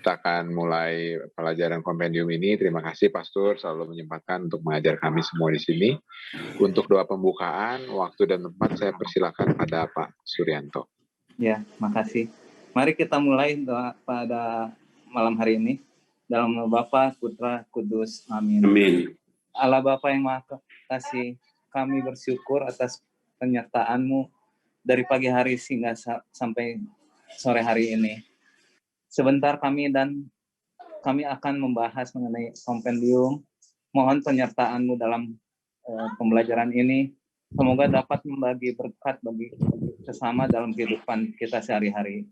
Kita akan mulai pelajaran kompendium ini. Terima kasih Pastor selalu menyempatkan untuk mengajar kami semua di sini. Untuk doa pembukaan, waktu dan tempat saya persilakan pada Pak Suryanto. Ya, makasih. Mari kita mulai doa pada malam hari ini. Dalam nama Bapa, Putra, Kudus. Amin. Amin. Allah Bapa yang Maha Kasih, kami bersyukur atas penyertaan-Mu dari pagi hari hingga sampai sore hari ini. Sebentar kami akan membahas mengenai kompendium. Mohon penyertaan-Mu dalam pembelajaran ini. Semoga dapat membagi berkat bagi sesama dalam kehidupan kita sehari-hari.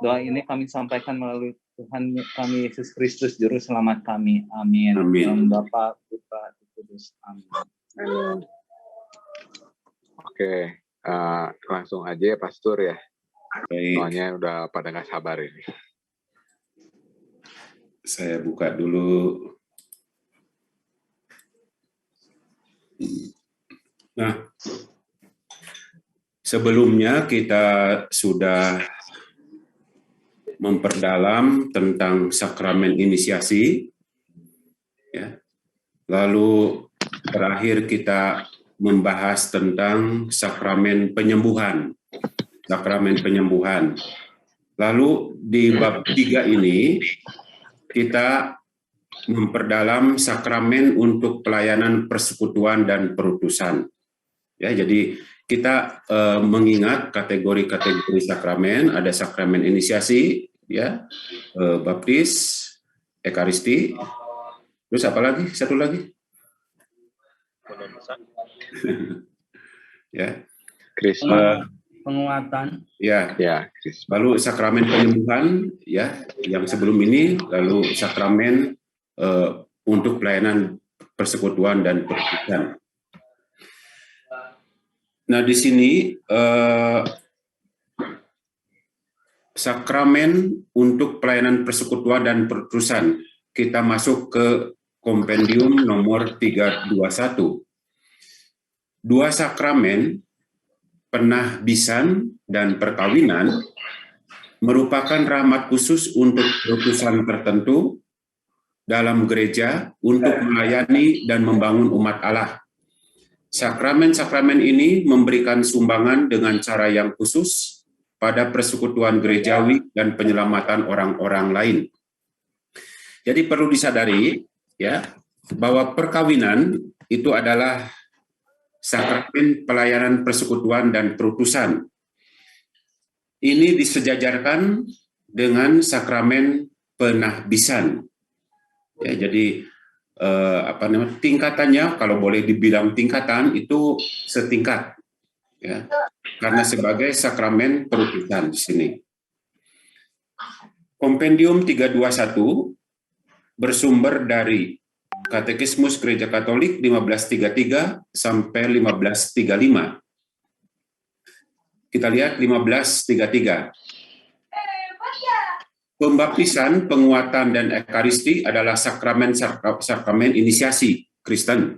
Doa ini kami sampaikan melalui Tuhan kami Yesus Kristus, Juru Selamat kami. Amin. Amin. Bapa, Putra, Kudus. Amin. Amin. Oke, langsung aja ya Pastor ya. Baik. Soalnya udah pada nggak sabar ini. Saya buka dulu. Nah, sebelumnya kita sudah memperdalam tentang sakramen inisiasi, ya. Lalu terakhir kita membahas tentang sakramen penyembuhan. Sakramen penyembuhan. Lalu di bab 3 ini kita memperdalam sakramen untuk pelayanan persekutuan dan perutusan. Ya, jadi kita mengingat kategori-kategori sakramen, ada sakramen inisiasi, ya, baptis, ekaristi, terus apa lagi? Satu lagi? Ya, Krisma. Penguatan. Ya, Krisma. lalu sakramen penyembuhan, ya, yang sebelum ini, lalu sakramen untuk pelayanan persekutuan dan perutusan. Nah, di sini sakramen untuk pelayanan persekutuan dan perutusan, kita masuk ke kompendium nomor 321. Dua sakramen, penahbisan dan perkawinan, merupakan rahmat khusus untuk perutusan tertentu dalam gereja untuk melayani dan membangun umat Allah. Sakramen-sakramen ini memberikan sumbangan dengan cara yang khusus pada persekutuan gerejawi dan penyelamatan orang-orang lain. Jadi perlu disadari, ya, bahwa perkawinan itu adalah sakramen pelayanan persekutuan dan perutusan. Ini disejajarkan dengan sakramen penahbisan. Ya, jadi tingkatannya, kalau boleh dibilang tingkatan, itu setingkat, ya, karena sebagai sakramen perutusan di sini. Kompendium 321 bersumber dari Katekismus Gereja Katolik 1533 sampai 1535. Kita lihat 1533. Pembaptisan, penguatan, dan ekaristi adalah sakramen inisiasi Kristen.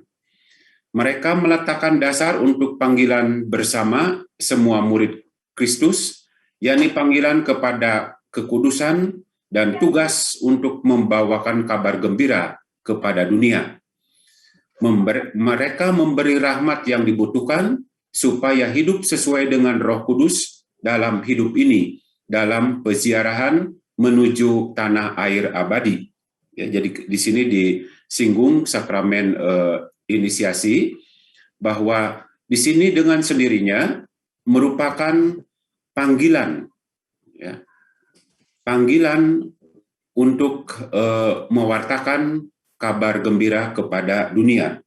Mereka meletakkan dasar untuk panggilan bersama semua murid Kristus, yakni panggilan kepada kekudusan dan tugas untuk membawakan kabar gembira kepada dunia. Mereka memberi rahmat yang dibutuhkan supaya hidup sesuai dengan Roh Kudus dalam hidup ini, dalam peziarahan menuju tanah air abadi. Ya, jadi di sini disinggung sakramen inisiasi, bahwa di sini dengan sendirinya merupakan panggilan, ya, panggilan untuk mewartakan kabar gembira kepada dunia.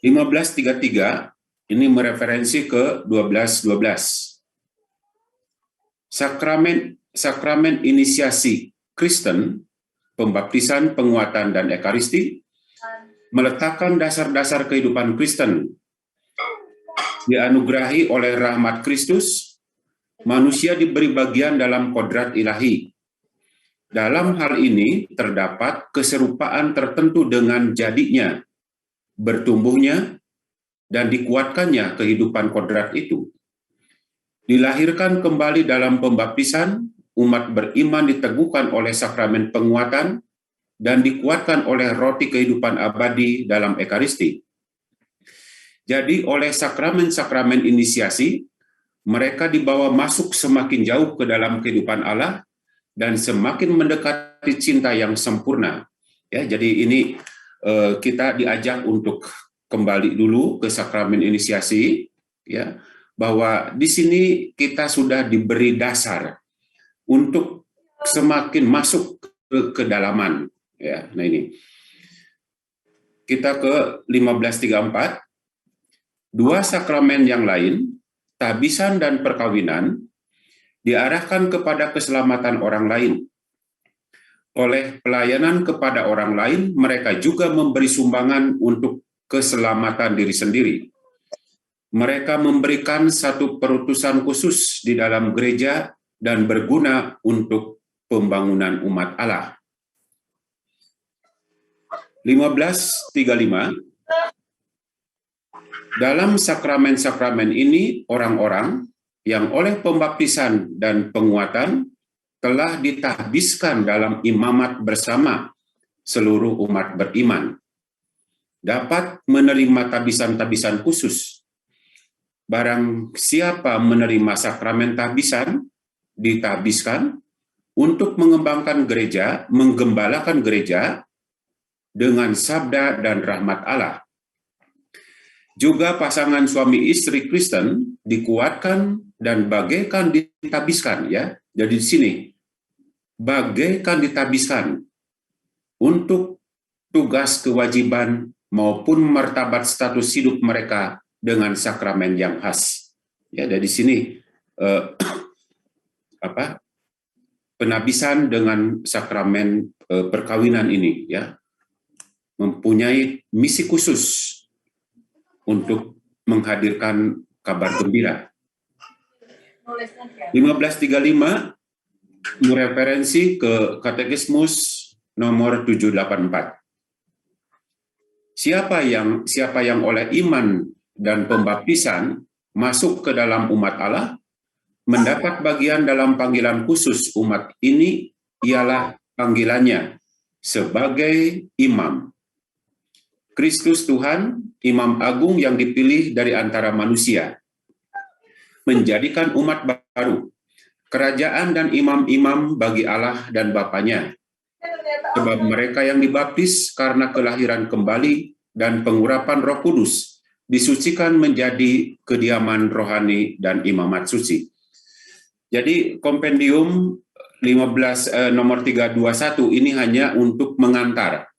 1533 ini mereferensi ke 12:12. Sakramen inisiasi Kristen, pembaptisan, penguatan, dan ekaristi meletakkan dasar-dasar kehidupan Kristen. Dianugerahi oleh rahmat Kristus, manusia diberi bagian dalam kodrat ilahi. Dalam hal ini terdapat keserupaan tertentu dengan jadinya, bertumbuhnya, dan dikuatkannya kehidupan kodrat itu. Dilahirkan kembali dalam pembaptisan umat beriman diteguhkan oleh sakramen penguatan dan dikuatkan oleh roti kehidupan abadi dalam Ekaristi. Jadi oleh sakramen-sakramen inisiasi, mereka dibawa masuk semakin jauh ke dalam kehidupan Allah dan semakin mendekati cinta yang sempurna. Ya, jadi ini kita diajak untuk kembali dulu ke sakramen inisiasi, ya, bahwa di sini kita sudah diberi dasar untuk semakin masuk ke kedalaman. Ya, nah ini kita ke 1534. Dua sakramen yang lain, tahbisan dan perkawinan, diarahkan kepada keselamatan orang lain. Oleh pelayanan kepada orang lain, mereka juga memberi sumbangan untuk keselamatan diri sendiri. Mereka memberikan satu perutusan khusus di dalam gereja dan berguna untuk pembangunan umat Allah. 1535. Dalam sakramen-sakramen ini, orang-orang yang oleh pembaptisan dan penguatan telah ditahbiskan dalam imamat bersama seluruh umat beriman, dapat menerima tabisan-tabisan khusus. Barang siapa menerima sakramen tahbisan, ditahbiskan untuk mengembangkan gereja, menggembalakan gereja dengan sabda dan rahmat Allah. Juga pasangan suami istri Kristen dikuatkan dan bagaikan ditabiskan, ya. Jadi di sini bagaikan ditabiskan untuk tugas kewajiban maupun martabat status hidup mereka dengan sakramen yang khas. Ya, dari sini penabisan dengan sakramen perkawinan ini, ya, mempunyai misi khusus untuk menghadirkan kabar gembira. 1535 mereferensi ke Katekismus nomor 784. Siapa yang oleh iman dan pembaptisan masuk ke dalam umat Allah, mendapat bagian dalam panggilan khusus umat ini, ialah panggilannya sebagai imam. Kristus Tuhan, imam agung yang dipilih dari antara manusia, menjadikan umat baru, kerajaan dan imam-imam bagi Allah dan Bapanya. Sebab mereka yang dibaptis karena kelahiran kembali dan pengurapan Roh Kudus disucikan menjadi kediaman rohani dan imamat suci. Jadi kompendium 15 nomor 321 ini hanya untuk mengantar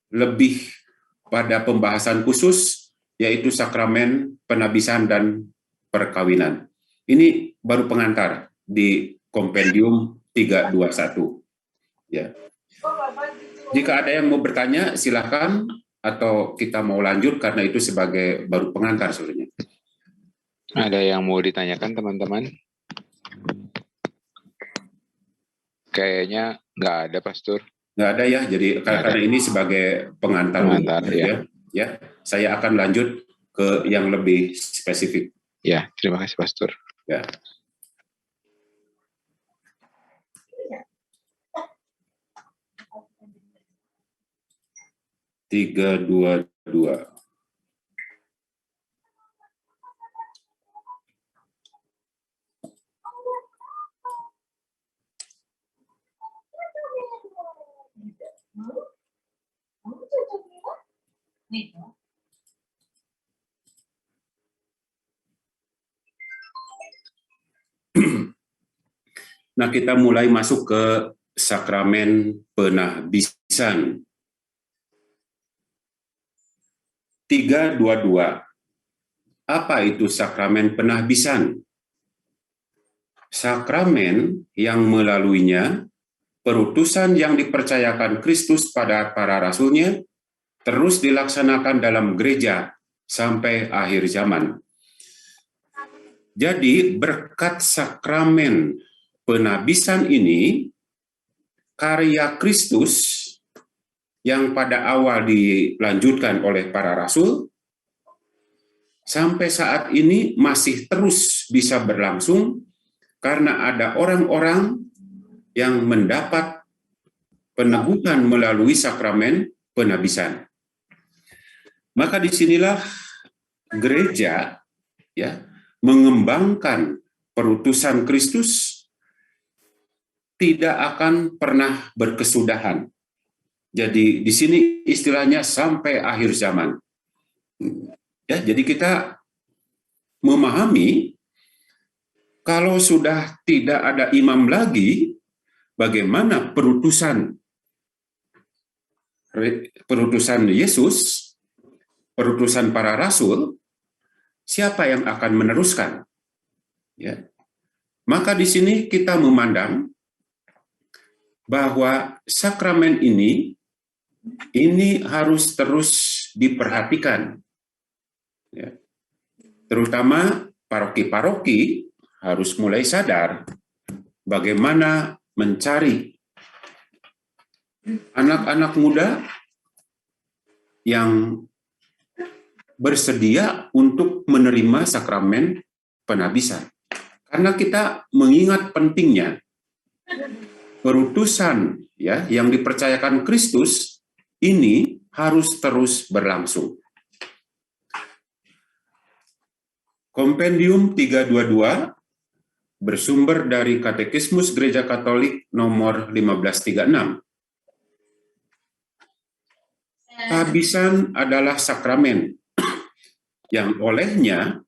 lebih pada pembahasan khusus, yaitu sakramen penabisan dan perkawinan. Ini baru pengantar di kompendium 321. Ya. Jika ada yang mau bertanya, silakan, atau kita mau lanjut karena itu sebagai baru pengantar sebenarnya. Ada yang mau ditanyakan, teman-teman? Kayaknya nggak ada, Pastor. Nggak ada ya, jadi karena ini sebagai pengantar ya. Ya, saya akan lanjut ke yang lebih spesifik. Ya, terima kasih, Pastor. Ya. Tiga, dua. Nah, kita mulai masuk ke sakramen penahbisan. 322. Apa itu sakramen penahbisan? Sakramen yang melaluinya perutusan yang dipercayakan Kristus pada para rasulnya terus dilaksanakan dalam gereja sampai akhir zaman. Jadi berkat sakramen penahbisan ini, karya Kristus yang pada awal dilanjutkan oleh para rasul, sampai saat ini masih terus bisa berlangsung karena ada orang-orang yang mendapat peneguhan melalui sakramen penabisan. Maka disinilah gereja ya mengembangkan perutusan Kristus tidak akan pernah berkesudahan. Jadi di sini istilahnya sampai akhir zaman. Ya, jadi kita memahami kalau sudah tidak ada imam lagi, bagaimana perutusan Yesus, perutusan para rasul, siapa yang akan meneruskan? Ya. Maka di sini kita memandang bahwa sakramen ini harus terus diperhatikan. Ya. Terutama paroki-paroki harus mulai sadar bagaimana mencari anak-anak muda yang bersedia untuk menerima sakramen penabisan. Karena kita mengingat pentingnya perutusan ya yang dipercayakan Kristus ini harus terus berlangsung. Kompendium 322 bersumber dari Katekismus Gereja Katolik nomor 1536. Tabisan adalah sakramen yang olehnya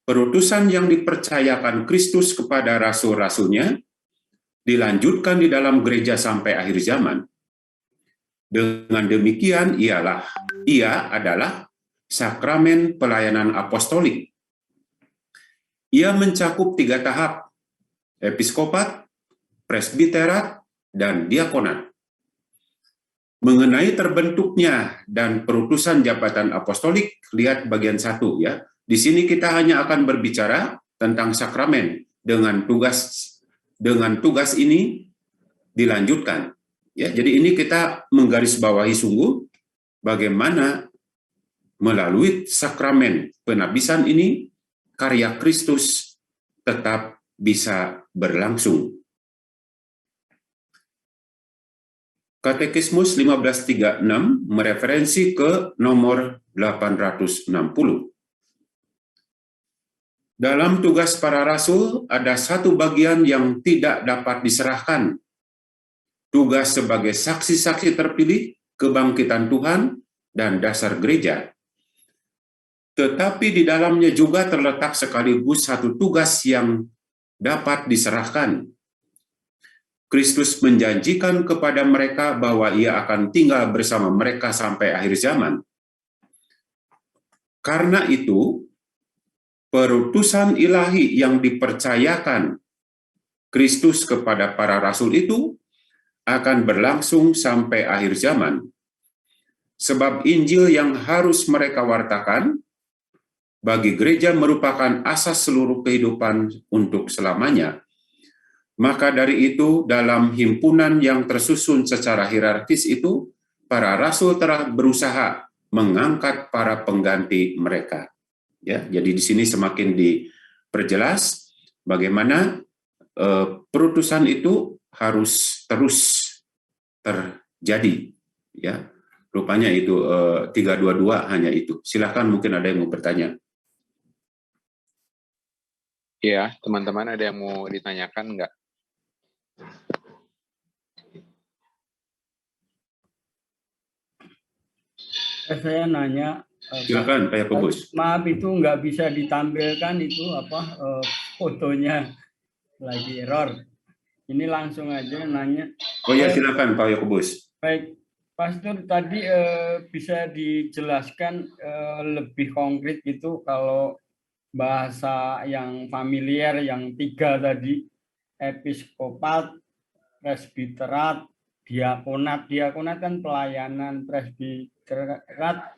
perutusan yang dipercayakan Kristus kepada rasul-rasulnya dilanjutkan di dalam gereja sampai akhir zaman. Dengan demikian ia adalah sakramen pelayanan apostolik. Ia mencakup 3 tahap, episkopat, presbiterat, dan diakonat. Mengenai terbentuknya dan perutusan jabatan apostolik, lihat bagian 1 ya. Di sini kita hanya akan berbicara tentang sakramen dengan tugas ini dilanjutkan. Ya, jadi ini kita menggarisbawahi sungguh bagaimana melalui sakramen penabisan ini karya Kristus tetap bisa berlangsung. Katekismus 1536 mereferensi ke nomor 860. Dalam tugas para rasul ada satu bagian yang tidak dapat diserahkan. Tugas sebagai saksi-saksi terpilih, kebangkitan Tuhan, dan dasar gereja. Tetapi di dalamnya juga terletak sekaligus satu tugas yang dapat diserahkan. Kristus menjanjikan kepada mereka bahwa ia akan tinggal bersama mereka sampai akhir zaman. Karena itu, perutusan ilahi yang dipercayakan Kristus kepada para rasul itu akan berlangsung sampai akhir zaman. Sebab Injil yang harus mereka wartakan bagi gereja merupakan asas seluruh kehidupan untuk selamanya. Maka dari itu, dalam himpunan yang tersusun secara hierarkis itu, para rasul telah berusaha mengangkat para pengganti mereka. Ya, jadi di sini semakin diperjelas bagaimana perutusan itu harus terus terjadi. Ya, rupanya itu 322 hanya itu. Silakan, mungkin ada yang mau bertanya. Iya, teman-teman ada yang mau ditanyakan nggak? Saya nanya, Silakan, Pak Yakobus. maaf itu nggak bisa ditampilkan itu fotonya lagi error. Ini langsung aja nanya. Oh ya, silakan Pak Yakobus. Baik, Pastor tadi bisa dijelaskan lebih konkret gitu kalau bahasa yang familiar yang 3 tadi, episkopat, presbiterat, diakonat. Diakonat kan pelayanan, presbiterat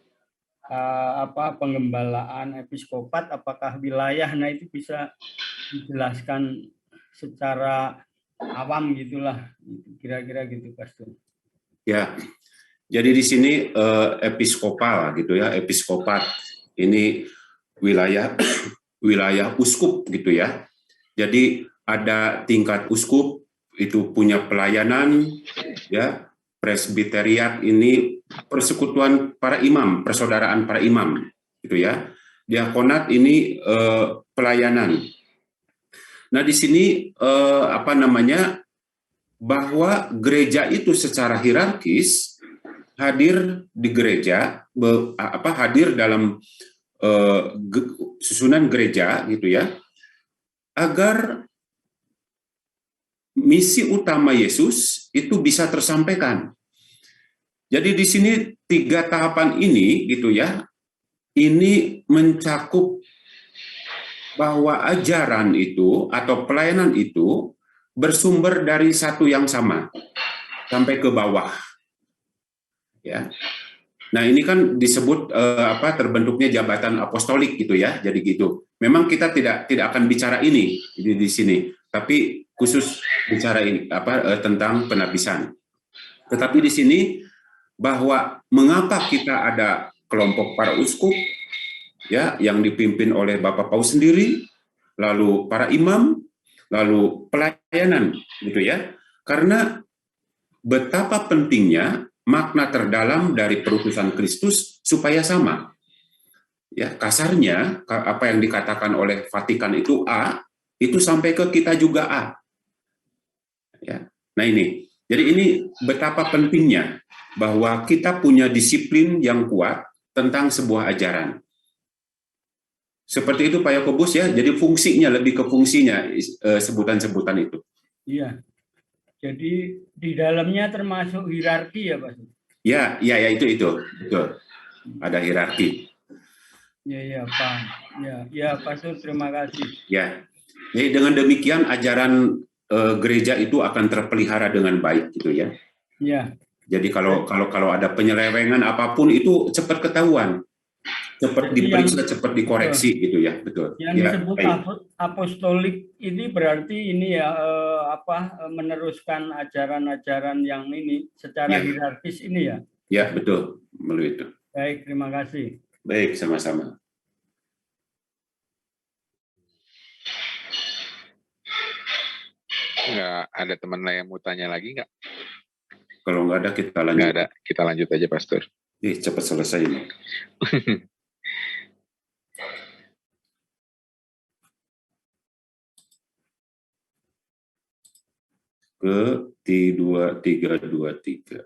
pengembalaan, episkopat apakah wilayah. Nah itu bisa dijelaskan secara awam gitulah, kira-kira gitu Pastor. Ya, jadi di sini episkopal gitu ya, episkopat ini wilayah uskup gitu ya. Jadi ada tingkat uskup itu punya pelayanan, ya. Presbiteriat ini persekutuan para imam, persaudaraan para imam, gitu ya. Diakonat ini pelayanan. Nah, di sini bahwa gereja itu secara hierarkis hadir di gereja, hadir dalam susunan gereja, gitu ya, agar misi utama Yesus itu bisa tersampaikan. Jadi di sini 3 tahapan ini, gitu ya, ini mencakup bahwa ajaran itu atau pelayanan itu bersumber dari satu yang sama sampai ke bawah. Ya. Nah, ini kan disebut terbentuknya jabatan apostolik, gitu ya. Jadi gitu. Memang kita tidak akan bicara ini di sini, tapi khusus bicara ini tentang penabisan. Tetapi di sini bahwa mengapa kita ada kelompok para uskup, ya, yang dipimpin oleh Bapak Paus sendiri, lalu para imam, lalu pelayanan, gitu ya. Karena betapa pentingnya makna terdalam dari perutusan Kristus supaya sama. Ya, kasarnya apa yang dikatakan oleh Vatikan itu A, itu sampai ke kita juga A. Ya. Nah, ini. Jadi ini betapa pentingnya bahwa kita punya disiplin yang kuat tentang sebuah ajaran. Seperti itu Pak Yakobus, ya. Jadi fungsinya, lebih ke fungsinya sebutan-sebutan itu. Iya. Jadi di dalamnya termasuk hierarki ya Pak? Ya, itu betul. Ada hierarki. Ya Pak. Ya Pastor, terima kasih. Ya. Jadi dengan demikian ajaran gereja itu akan terpelihara dengan baik, gitu ya. Ya. Jadi kalau ada penyelewengan apapun itu cepat ketahuan, cepat diperiksa, cepat dikoreksi, gitu ya, betul. Yang ya, disebut apostolik ini berarti ini ya meneruskan ajaran-ajaran yang ini secara hierarkis ini ya. Ya, betul, melalui itu. Baik, terima kasih. Baik, sama-sama. Nggak ada teman lain yang mau tanya lagi nggak? Kalau nggak ada, kita lanjut. Nggak ada, kita lanjut aja, Pastor. Cepat selesai ini. Ke 323.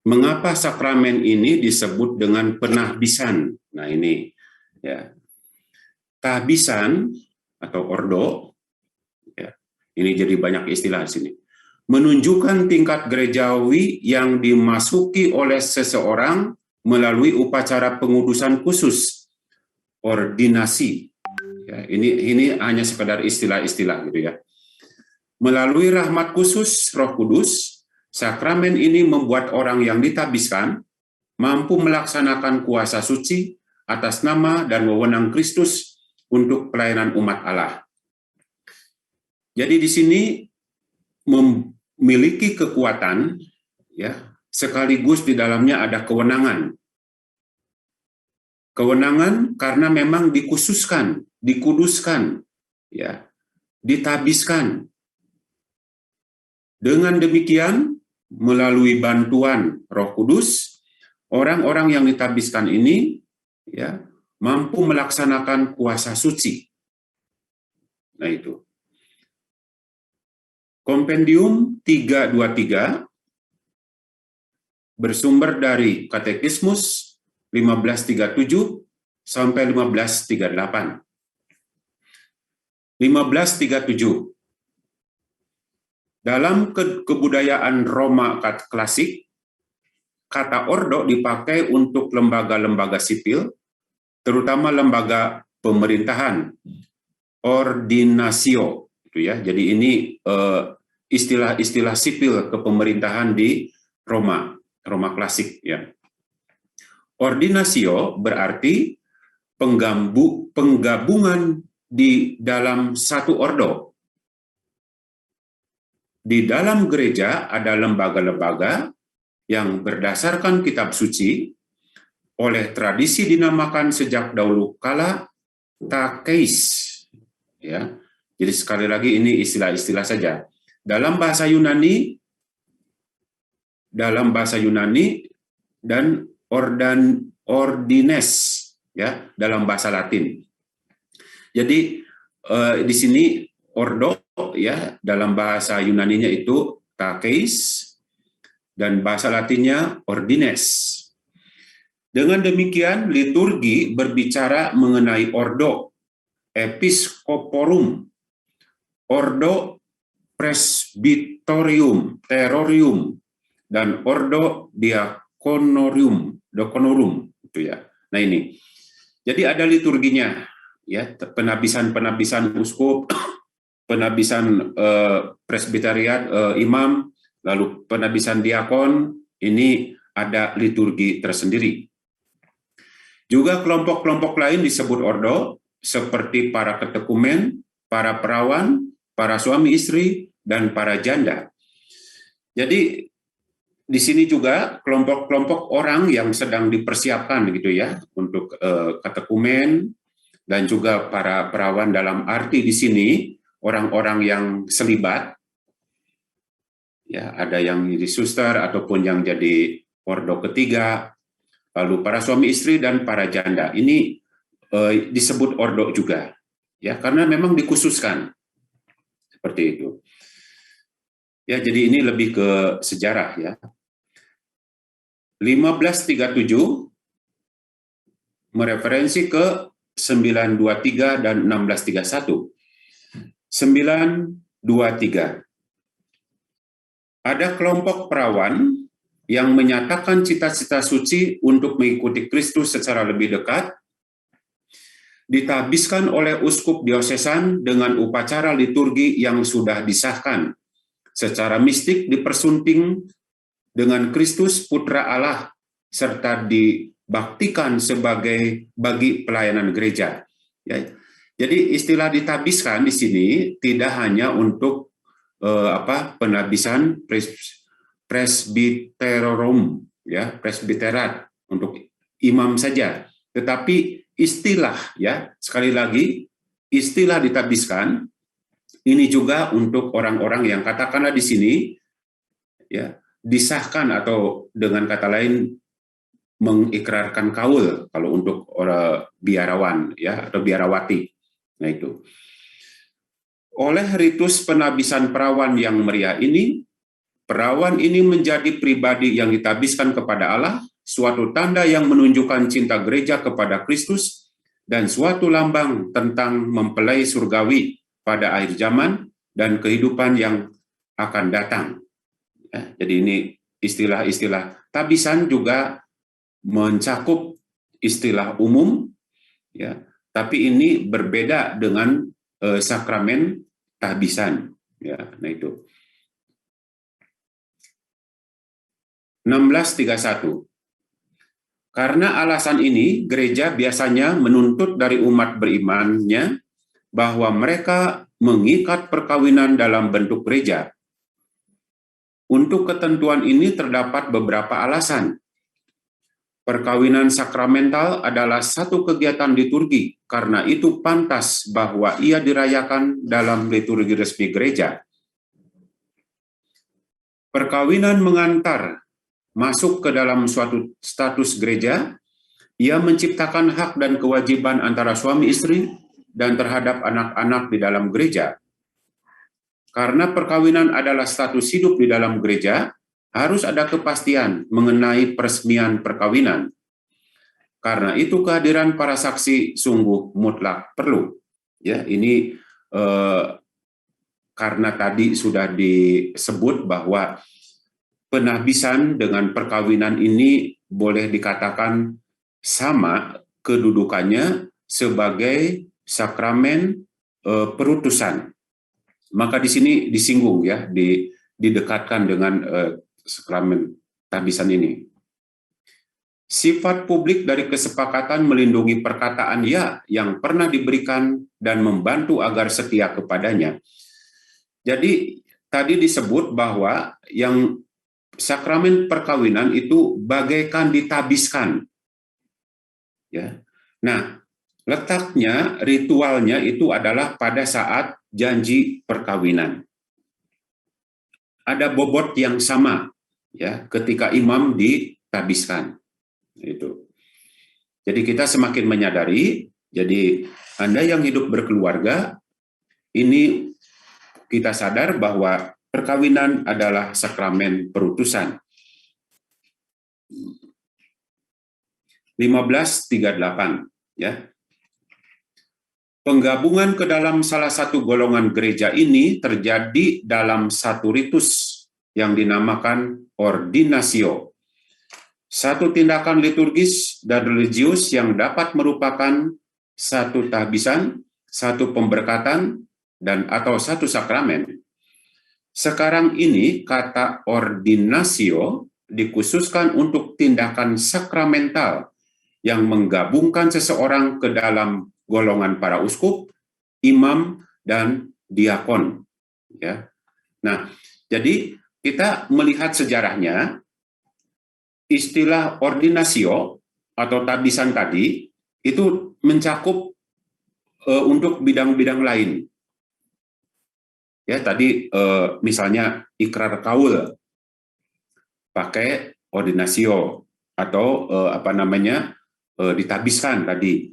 Mengapa sakramen ini disebut dengan penahbisan? Nah, ini ya. Tahbisan atau ordo, ya, ini jadi banyak istilah di sini. Menunjukkan tingkat gerejawi yang dimasuki oleh seseorang melalui upacara pengudusan khusus, ordinasi. Ya, ini hanya sekadar istilah-istilah, gitu ya. Melalui rahmat khusus Roh Kudus, sakramen ini membuat orang yang ditabiskan mampu melaksanakan kuasa suci atas nama dan wewenang Kristus untuk pelayanan umat Allah. Jadi di sini memiliki kekuatan, ya, sekaligus di dalamnya ada kewenangan. Kewenangan karena memang dikhususkan, dikuduskan, ya, ditabiskan. Dengan demikian, melalui bantuan Roh Kudus, orang-orang yang ditabiskan ini, ya, mampu melaksanakan kuasa suci. Nah, itu. Kompendium 323 bersumber dari Katekismus 1537 sampai 1538. 1537. Dalam kebudayaan Roma klasik, kata ordo dipakai untuk lembaga-lembaga sipil, terutama lembaga pemerintahan, ordinatio, gitu ya. Jadi ini istilah-istilah sipil kepemerintahan di Roma klasik, ya. Ordinatio berarti penggabungan di dalam satu ordo. Di dalam gereja ada lembaga-lembaga yang berdasarkan kitab suci, oleh tradisi dinamakan sejak dahulu kala takeis. Ya. Jadi sekali lagi ini istilah-istilah saja. Dalam bahasa Yunani dan ordines, ya, dalam bahasa Latin. Jadi di sini ordo, ya, dalam bahasa Yunaninya itu takeis dan bahasa Latinnya ordines. Dengan demikian liturgi berbicara mengenai ordo episcoporum, ordo presbyterium terrorium, dan ordo diaconorum itu ya. Nah ini, jadi ada liturginya, ya, penabisan uskup, penabisan presbyteriat imam, lalu penabisan diakon. Ini ada liturgi tersendiri. Juga kelompok-kelompok lain disebut ordo, seperti para katekumen, para perawan, para suami istri, dan para janda. Jadi di sini juga kelompok-kelompok orang yang sedang dipersiapkan gitu ya untuk katekumen, dan juga para perawan dalam arti di sini orang-orang yang selibat, ya, ada yang jadi suster ataupun yang jadi ordo ketiga, lalu para suami istri dan para janda. Ini disebut ordo juga, ya, karena memang dikhususkan seperti itu. Ya, jadi ini lebih ke sejarah, ya. 1537 mereferensi ke 923 dan 1631. 923. Ada kelompok perawan yang menyatakan cita-cita suci untuk mengikuti Kristus secara lebih dekat, ditabiskan oleh uskup diosesan dengan upacara liturgi yang sudah disahkan. Secara mistik dipersunting dengan Kristus Putra Allah, serta dibaktikan sebagai bagi pelayanan gereja. Ya. Jadi istilah ditabiskan di sini tidak hanya untuk penabisan presbyterorum, ya, presbyterat untuk imam saja, tetapi istilah, ya, sekali lagi istilah ditabiskan ini juga untuk orang-orang yang katakanlah di sini, ya, disahkan atau dengan kata lain mengikrarkan kaul kalau untuk orang biarawan, ya, atau biarawati. Nah itu. Oleh ritus penabisan perawan yang meriah ini, perawan ini menjadi pribadi yang ditabiskan kepada Allah, suatu tanda yang menunjukkan cinta gereja kepada Kristus, dan suatu lambang tentang mempelai surgawi pada akhir zaman dan kehidupan yang akan datang. Ya, jadi ini istilah-istilah tabisan juga mencakup istilah umum, ya, tapi ini berbeda dengan sakramen tabisan, ya. Nah itu 1631. Karena alasan ini, gereja biasanya menuntut dari umat berimannya bahwa mereka mengikat perkawinan dalam bentuk gereja. Untuk ketentuan ini terdapat beberapa alasan. Perkawinan sakramental adalah satu kegiatan liturgi, karena itu pantas bahwa ia dirayakan dalam liturgi resmi gereja. Perkawinan mengantar masuk ke dalam suatu status gereja, ia menciptakan hak dan kewajiban antara suami istri dan terhadap anak-anak di dalam gereja. Karena perkawinan adalah status hidup di dalam gereja, harus ada kepastian mengenai peresmian perkawinan. Karena itu kehadiran para saksi sungguh mutlak perlu. Ya, ini karena tadi sudah disebut bahwa penabisan dengan perkawinan ini boleh dikatakan sama kedudukannya sebagai sakramen perutusan. Maka di sini disinggung, ya, didekatkan dengan sakramen tabisan ini. Sifat publik dari kesepakatan melindungi perkataan ya yang pernah diberikan dan membantu agar setia kepadanya. Jadi tadi disebut bahwa yang sakramen perkawinan itu bagaikan ditabiskan. Ya. Nah, letaknya, ritualnya itu adalah pada saat janji perkawinan. Ada bobot yang sama ya ketika imam ditabiskan. Itu. Jadi kita semakin menyadari, jadi Anda yang hidup berkeluarga, ini kita sadar bahwa perkawinan adalah sakramen perutusan. 1538 ya. Penggabungan ke dalam salah satu golongan gereja ini terjadi dalam satu ritus yang dinamakan ordinatio. Satu tindakan liturgis dan religius yang dapat merupakan satu tahbisan, satu pemberkatan, dan atau satu sakramen. Sekarang ini kata ordinatio dikhususkan untuk tindakan sakramental yang menggabungkan seseorang ke dalam golongan para uskup, imam, dan diakon. Ya. Nah, jadi kita melihat sejarahnya, istilah ordinatio atau tabisan tadi itu mencakup untuk bidang-bidang lain. Ya, tadi misalnya ikrar kaul pakai ordinatio atau ditabiskan tadi.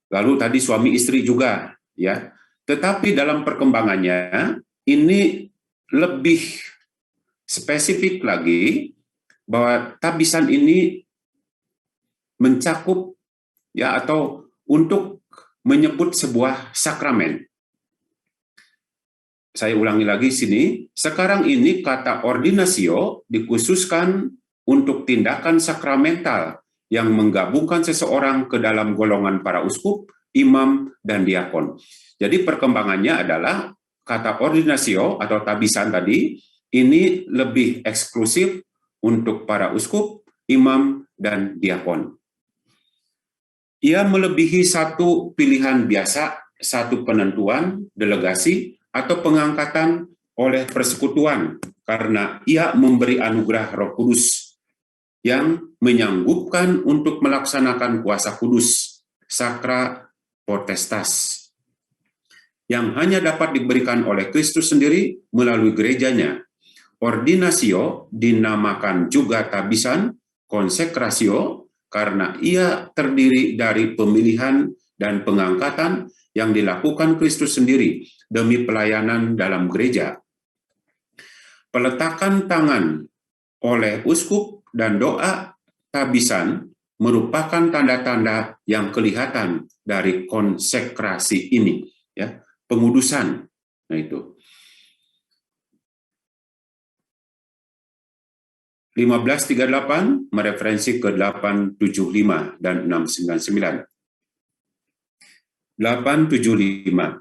Lalu tadi suami istri juga, ya. Tetapi dalam perkembangannya ini lebih spesifik lagi bahwa tabisan ini mencakup ya atau untuk menyebut sebuah sakramen. Saya ulangi lagi sini, sekarang ini kata ordinatio dikhususkan untuk tindakan sakramental yang menggabungkan seseorang ke dalam golongan para uskup, imam, dan diakon. Jadi perkembangannya adalah kata ordinatio atau tabisan tadi, ini lebih eksklusif untuk para uskup, imam, dan diakon. Ia melebihi satu pilihan biasa, satu penentuan, delegasi, atau pengangkatan oleh persekutuan, karena ia memberi anugerah Roh Kudus yang menyanggupkan untuk melaksanakan kuasa kudus, sakra potestas, yang hanya dapat diberikan oleh Kristus sendiri melalui gerejanya. Ordinatio dinamakan juga tabisan, konsekrasio, karena ia terdiri dari pemilihan dan pengangkatan yang dilakukan Kristus sendiri demi pelayanan dalam gereja. Peletakan tangan oleh uskup dan doa tabisan merupakan tanda-tanda yang kelihatan dari konsekrasi ini, ya, pengudusan. Nah itu. 1538 mereferensi ke 875 dan 699. 875.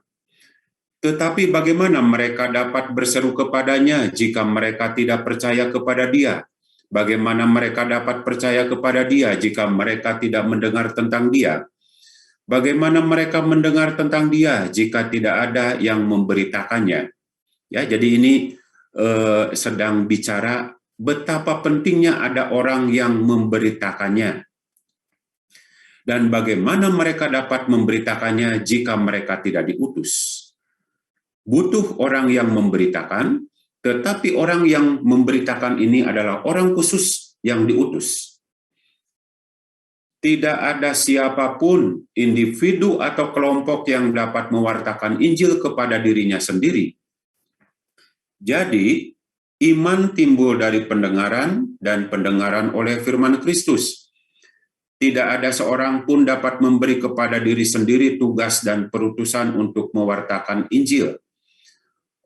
Tetapi bagaimana mereka dapat berseru kepadanya jika mereka tidak percaya kepada Dia? Bagaimana mereka dapat percaya kepada Dia jika mereka tidak mendengar tentang Dia? Bagaimana mereka mendengar tentang Dia jika tidak ada yang memberitakannya? Ya, jadi ini sedang bicara betapa pentingnya ada orang yang memberitakannya. Dan bagaimana mereka dapat memberitakannya jika mereka tidak diutus? Butuh orang yang memberitakan, tetapi orang yang memberitakan ini adalah orang khusus yang diutus. Tidak ada siapapun, individu atau kelompok yang dapat mewartakan Injil kepada dirinya sendiri. Jadi, iman timbul dari pendengaran dan pendengaran oleh firman Kristus. Tidak ada seorang pun dapat memberi kepada diri sendiri tugas dan perutusan untuk mewartakan Injil.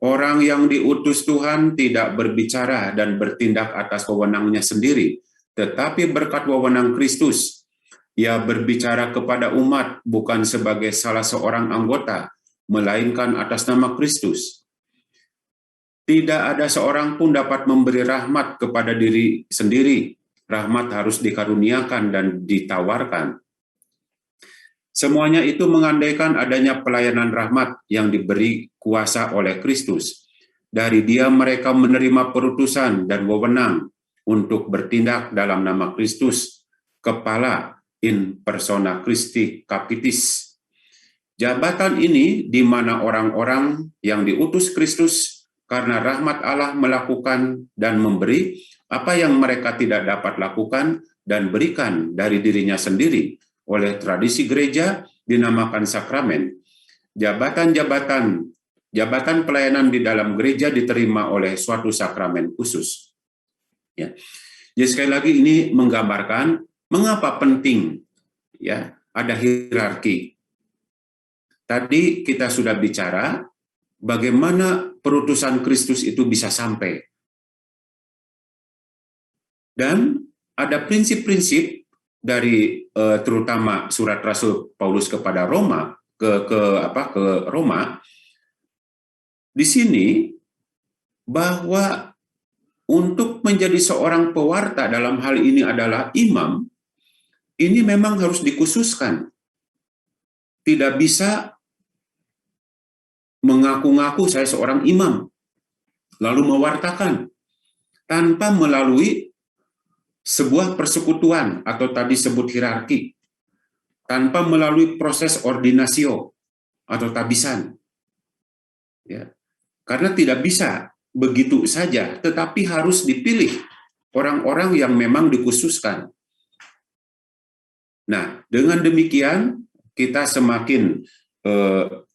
Orang yang diutus Tuhan tidak berbicara dan bertindak atas wewenangnya sendiri, tetapi berkat wewenang Kristus. Ia berbicara kepada umat bukan sebagai salah seorang anggota, melainkan atas nama Kristus. Tidak ada seorang pun dapat memberi rahmat kepada diri sendiri, rahmat harus dikaruniakan dan ditawarkan. Semuanya itu mengandaikan adanya pelayanan rahmat yang diberi kuasa oleh Kristus. Dari Dia mereka menerima perutusan dan wewenang untuk bertindak dalam nama Kristus, kepala in persona Christi Capitis. Jabatan ini di mana orang-orang yang diutus Kristus karena rahmat Allah melakukan dan memberi apa yang mereka tidak dapat lakukan dan berikan dari dirinya sendiri. Oleh tradisi gereja dinamakan sakramen. Jabatan pelayanan di dalam gereja diterima oleh suatu sakramen khusus. Ya. Jadi sekali lagi ini menggambarkan mengapa penting ya ada hierarki. Tadi kita sudah bicara bagaimana perutusan Kristus itu bisa sampai. Dan ada prinsip-prinsip dari terutama surat Rasul Paulus kepada Roma ke Roma di sini bahwa untuk menjadi seorang pewarta dalam hal ini adalah imam, ini memang harus dikhususkan. Tidak bisa mengaku-ngaku saya seorang imam lalu mewartakan tanpa melalui sebuah persekutuan atau tadi sebut hierarki, tanpa melalui proses ordinasio atau tabisan. Ya. Karena tidak bisa begitu saja, tetapi harus dipilih orang-orang yang memang dikhususkan. Nah, dengan demikian kita semakin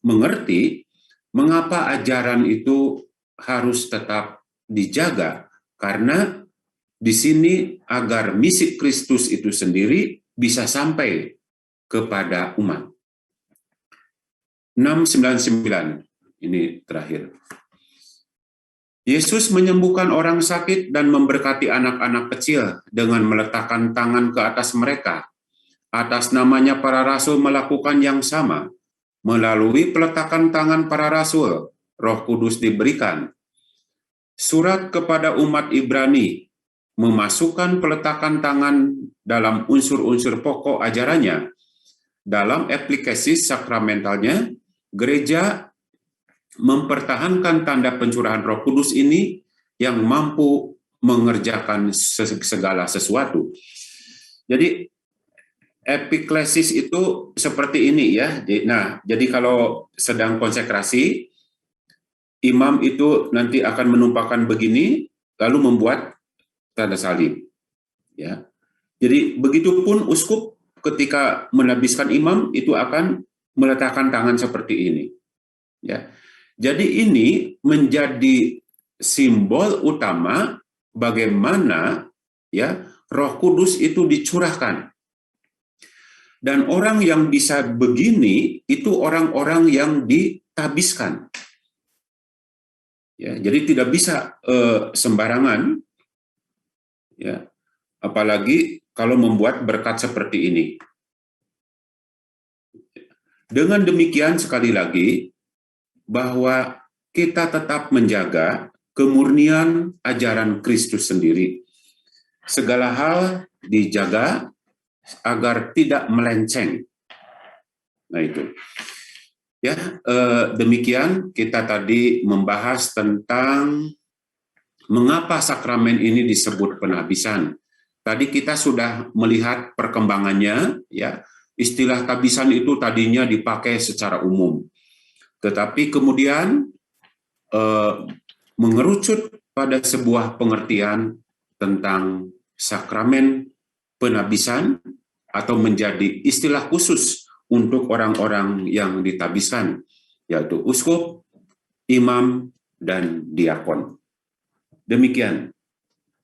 mengerti mengapa ajaran itu harus tetap dijaga, karena di sini agar misi Kristus itu sendiri bisa sampai kepada umat. 699, ini terakhir. Yesus menyembuhkan orang sakit dan memberkati anak-anak kecil dengan meletakkan tangan ke atas mereka. Atas namanya para rasul melakukan yang sama. Melalui peletakan tangan para rasul, Roh Kudus diberikan. Surat kepada umat Ibrani memasukkan peletakan tangan dalam unsur-unsur pokok ajarannya. Dalam aplikasi sakramentalnya, gereja mempertahankan tanda pencurahan Roh Kudus ini yang mampu mengerjakan segala sesuatu. Jadi epiklesis itu seperti ini ya. Nah, jadi kalau sedang konsekrasi, imam itu nanti akan menumpahkan begini, lalu membuat tanda salib. Ya. Jadi begitupun uskup ketika menabiskan imam itu akan meletakkan tangan seperti ini. Ya. Jadi ini menjadi simbol utama bagaimana ya Roh Kudus itu dicurahkan. Dan orang yang bisa begini itu orang-orang yang ditabiskan. Ya, jadi tidak bisa sembarangan. Ya, apalagi kalau membuat berkat seperti ini. Dengan demikian sekali lagi bahwa kita tetap menjaga kemurnian ajaran Kristus sendiri. Segala hal dijaga agar tidak melenceng. Nah itu. Ya, demikian kita tadi membahas tentang mengapa sakramen ini disebut penabisan. Tadi kita sudah melihat perkembangannya, ya. Istilah tabisan itu tadinya dipakai secara umum. Tetapi kemudian mengerucut pada sebuah pengertian tentang sakramen penabisan atau menjadi istilah khusus untuk orang-orang yang ditabiskan, yaitu uskup, imam, dan diakon. Demikian.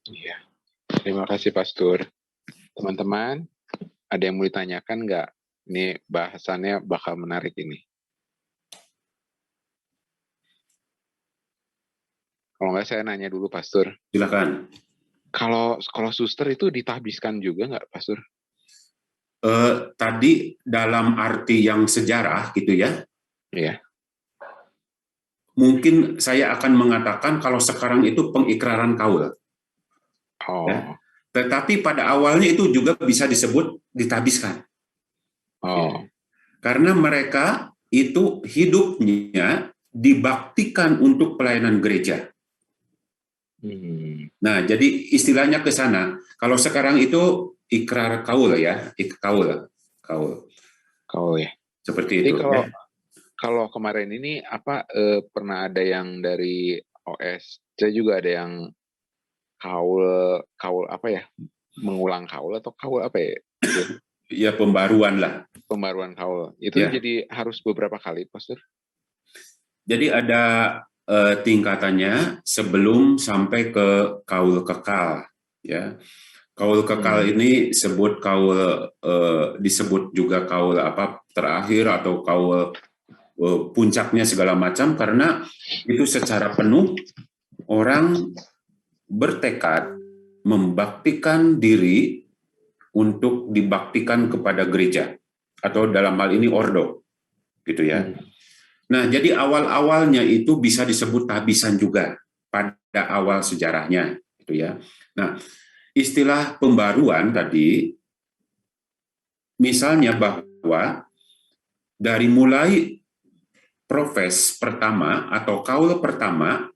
Iya. Terima kasih, Pastor. Teman-teman, ada yang mau ditanyakan nggak? Ini bahasannya bakal menarik ini. Kalau nggak saya nanya dulu, Pastor. Silakan. Kalau suster itu ditabiskan juga nggak, Pastor? Tadi dalam arti yang sejarah gitu ya. Iya. Mungkin saya akan mengatakan kalau sekarang itu pengikraran kaul. Oh. Ya. Tetapi pada awalnya itu juga bisa disebut ditabiskan. Oh, Karena mereka itu hidupnya dibaktikan untuk pelayanan gereja. Nah, jadi istilahnya ke sana. Kalau sekarang itu ikrar kaul ya, kaul ya. seperti Jadi itu. kalau kemarin ini pernah ada yang dari OSC juga ada yang kaul apa ya? Mengulang kaul atau kaul apa ya? Ya, pembaruan lah. Pembaruan kaul. Itu jadi harus beberapa kali, Pastor? Jadi ada tingkatannya sebelum sampai ke kaul kekal, ya. Kaul kekal ini disebut juga kaul terakhir atau kaul puncaknya segala macam, karena itu secara penuh orang bertekad membaktikan diri untuk dibaktikan kepada gereja atau dalam hal ini ordo, gitu ya. Nah, jadi awal-awalnya itu bisa disebut tabisan juga pada awal sejarahnya, gitu ya. Nah, istilah pembaruan tadi, misalnya bahwa dari mulai profes pertama atau kaul pertama,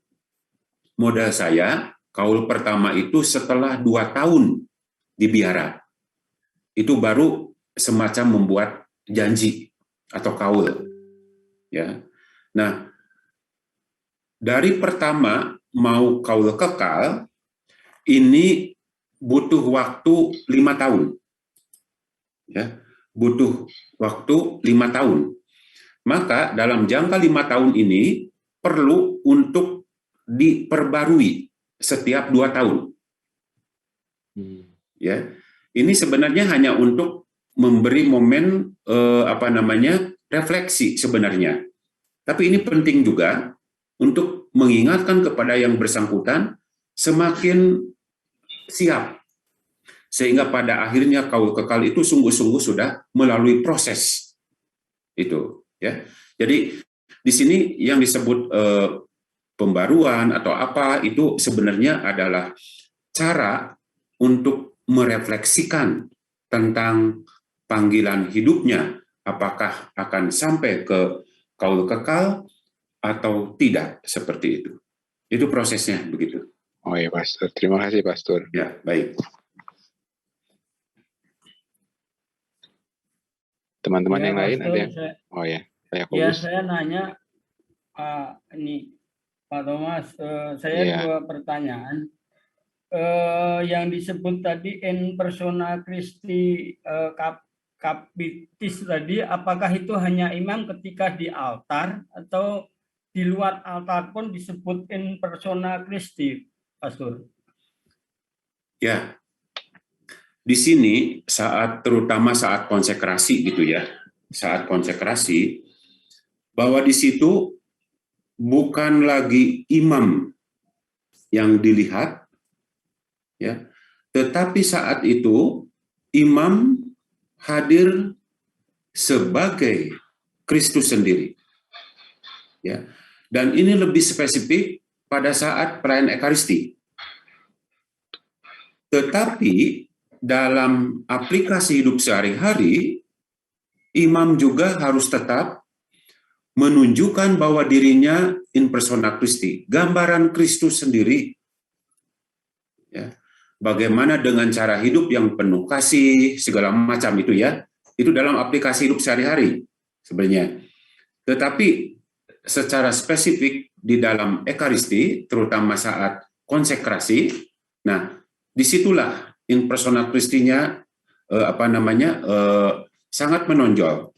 modal saya, kaul pertama itu setelah 2 tahun di biara, itu baru semacam membuat janji atau kaul, ya. Nah, dari pertama mau kaul kekal, ini butuh waktu 5 tahun. Ya, butuh waktu 5 tahun. Maka dalam jangka 5 tahun ini perlu untuk diperbarui setiap 2 tahun. Ya, ini sebenarnya hanya untuk memberi momen refleksi sebenarnya. Tapi ini penting juga untuk mengingatkan kepada yang bersangkutan semakin siap, sehingga pada akhirnya kaul kekal itu sungguh-sungguh sudah melalui proses itu, ya. Jadi di sini yang disebut pembaruan atau apa itu sebenarnya adalah cara untuk merefleksikan tentang panggilan hidupnya, apakah akan sampai ke kaul kekal atau tidak, seperti itu. Itu prosesnya begitu. Oh ya, Pastor. Terima kasih, Pastor. Ya, baik. Teman-teman Ya, yang lain Pastor, ada yang... Ya, saya nanya, ini Pak Thomas, saya 2 pertanyaan. Yang disebut tadi in persona Christi capitis tadi, apakah itu hanya imam ketika di altar atau di luar altar pun disebut in persona Christi, Pastor? Ya, di sini terutama saat konsekrasi gitu ya, saat konsekrasi, bahwa di situ bukan lagi imam yang dilihat, ya, tetapi saat itu imam hadir sebagai Kristus sendiri, ya. Dan ini lebih spesifik pada saat perayaan Ekaristi. Tetapi dalam aplikasi hidup sehari-hari, imam juga harus tetap menunjukkan bahwa dirinya in persona Christi, gambaran Kristus sendiri. Ya. Bagaimana dengan cara hidup yang penuh kasih, segala macam itu ya, itu dalam aplikasi hidup sehari-hari sebenarnya. Tetapi secara spesifik di dalam Ekaristi, terutama saat konsekrasi, nah disitulah in persona Christi-nya sangat menonjol.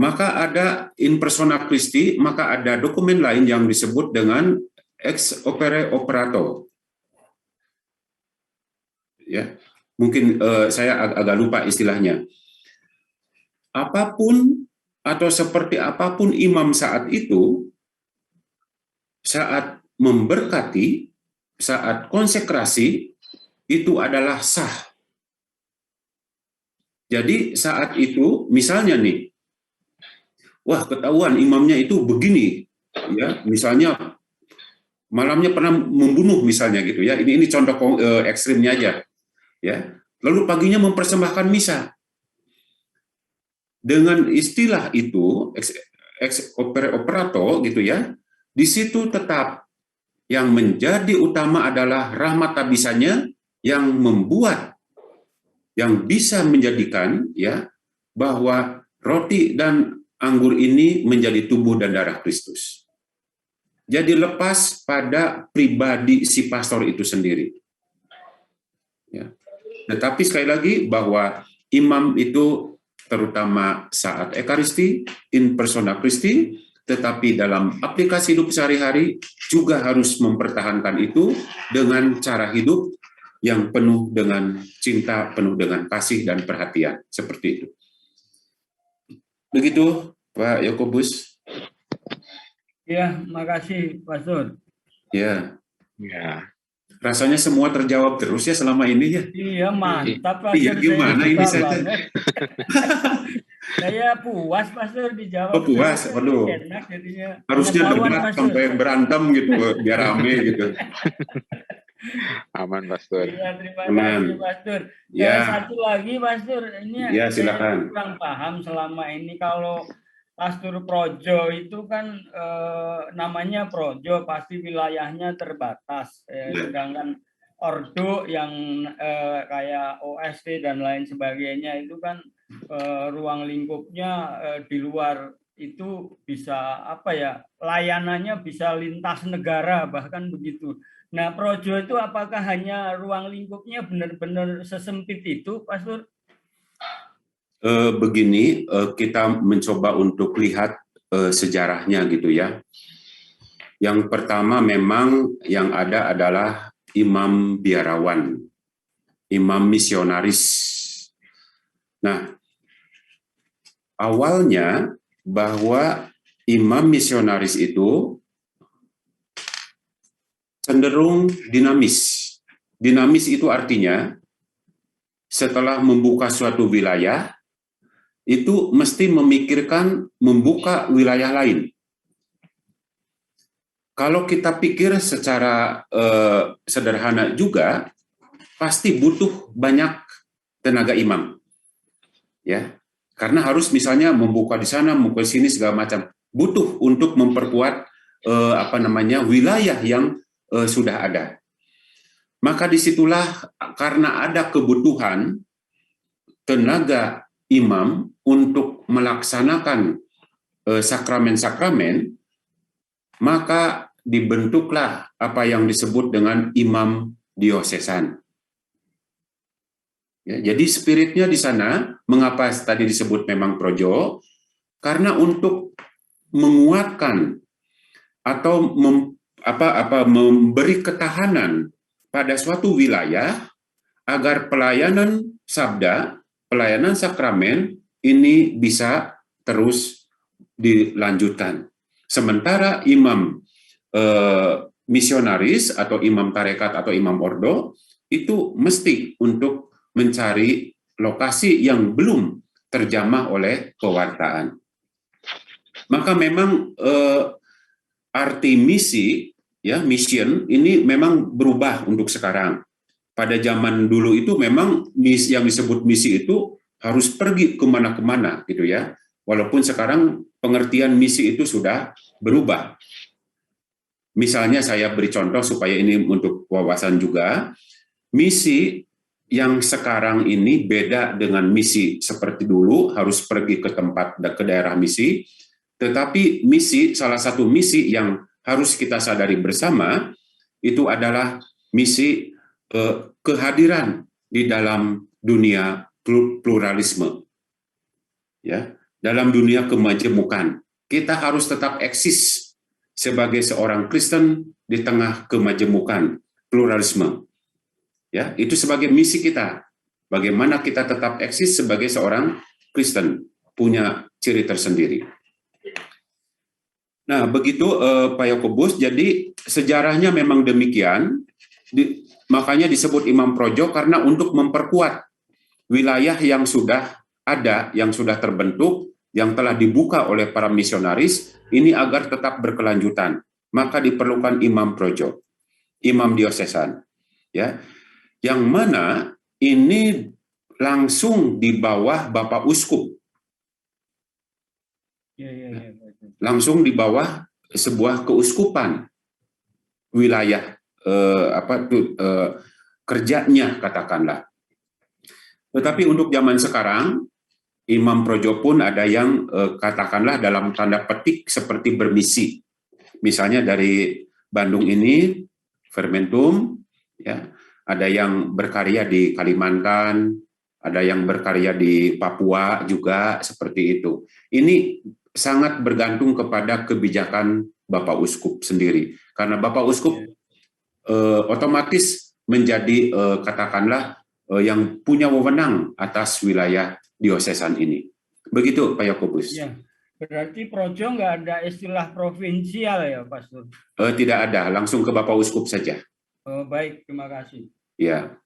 Maka ada in persona Christi, maka ada dokumen lain yang disebut dengan ex opere operato. Ya, mungkin saya agak lupa istilahnya. Apapun atau seperti apapun imam saat itu, saat memberkati, saat konsekrasi, itu adalah sah. Jadi saat itu, misalnya nih, wah ketahuan imamnya itu begini, ya, misalnya malamnya pernah membunuh misalnya gitu ya. Ini contoh ekstrimnya aja ya. Lalu paginya mempersembahkan misa. Dengan istilah itu ex operato gitu ya, di situ tetap yang menjadi utama adalah rahmat tabisanya yang membuat, yang bisa menjadikan ya bahwa roti dan anggur ini menjadi tubuh dan darah Kristus. Jadi lepas pada pribadi si pastor itu sendiri. Ya. Tetapi sekali lagi bahwa imam itu terutama saat Ekaristi, in persona Christi, tetapi dalam aplikasi hidup sehari-hari juga harus mempertahankan itu dengan cara hidup yang penuh dengan cinta, penuh dengan kasih dan perhatian, seperti itu. Begitu, Pak Yakobus. Ya, makasih, Pastor. Ya. Ya. Rasanya semua terjawab terus ya selama ini ya. Iya, mantap, Pastor. Iya, gimana ini saya? Saya puas, Pastor, dijawab. Oh, puas, waduh. Enak jadinya. Harusnya debat sampai berantem gitu, biar rame gitu. Aman, Pastor. Iya, terima kasih, Pastor. Ya. Satu lagi, Pastor. Ini ya, silakan. Saya kurang paham selama ini kalau Pastor Projo itu kan namanya Projo, pasti wilayahnya terbatas. Sedangkan Ordo yang kayak OST dan lain sebagainya itu kan ruang lingkupnya di luar itu bisa apa ya, layanannya bisa lintas negara bahkan begitu. Nah, Projo itu apakah hanya ruang lingkupnya benar-benar sesempit itu, Pastor? Begini, kita mencoba untuk lihat sejarahnya gitu ya. Yang pertama memang yang ada adalah imam biarawan, imam misionaris. Nah, awalnya bahwa imam misionaris itu cenderung dinamis. Dinamis itu artinya setelah membuka suatu wilayah, itu mesti memikirkan membuka wilayah lain. Kalau kita pikir secara sederhana juga, pasti butuh banyak tenaga imam, ya, karena harus misalnya membuka di sana, membuka di sini segala macam, butuh untuk memperkuat wilayah yang sudah ada. Maka disitulah karena ada kebutuhan tenaga imam untuk melaksanakan sakramen-sakramen, maka dibentuklah apa yang disebut dengan imam diosesan. Ya, jadi spiritnya di sana, mengapa tadi disebut memang Projo? Karena untuk menguatkan atau memberi ketahanan pada suatu wilayah agar pelayanan sabda, pelayanan sakramen ini bisa terus dilanjutkan. Sementara imam misionaris atau imam tarekat atau imam ordo itu mesti untuk mencari lokasi yang belum terjamah oleh pewartaan. Maka memang arti misi, ya, mission ini memang berubah untuk sekarang. Pada zaman dulu itu memang yang disebut misi itu harus pergi kemana-kemana gitu ya. Walaupun sekarang pengertian misi itu sudah berubah. Misalnya saya beri contoh supaya ini untuk wawasan juga. Misi yang sekarang ini beda dengan misi seperti dulu, harus pergi ke tempat, ke daerah misi. Tetapi misi, salah satu misi yang harus kita sadari bersama, itu adalah misi kehadiran di dalam dunia pluralisme. Ya. Dalam dunia kemajemukan, kita harus tetap eksis sebagai seorang Kristen di tengah kemajemukan pluralisme. Ya, itu sebagai misi kita. Bagaimana kita tetap eksis sebagai seorang Kristen, punya ciri tersendiri. Nah, begitu Pak Yakobus. Jadi sejarahnya memang demikian. Makanya disebut Imam Projo karena untuk memperkuat wilayah yang sudah ada, yang sudah terbentuk, yang telah dibuka oleh para misionaris, ini agar tetap berkelanjutan. maka diperlukan imam projo, imam diosesan, ya, yang mana ini langsung di bawah Bapak Uskup, langsung di bawah sebuah keuskupan wilayah kerjanya, katakanlah. Tetapi untuk zaman sekarang, imam projo pun ada yang katakanlah dalam tanda petik seperti bermisi. Misalnya dari Bandung ini, Fermentum, ya, ada yang berkarya di Kalimantan, ada yang berkarya di Papua juga, seperti itu. Ini sangat bergantung kepada kebijakan Bapak Uskup sendiri. Karena Bapak Uskup otomatis menjadi katakanlah yang punya wewenang atas wilayah diosesan ini. Begitu Pak Yakobus. Ya, berarti projo nggak ada istilah provinsial ya, Pastor? Tidak ada, langsung ke Bapak Uskup saja. Baik, terima kasih. Ya.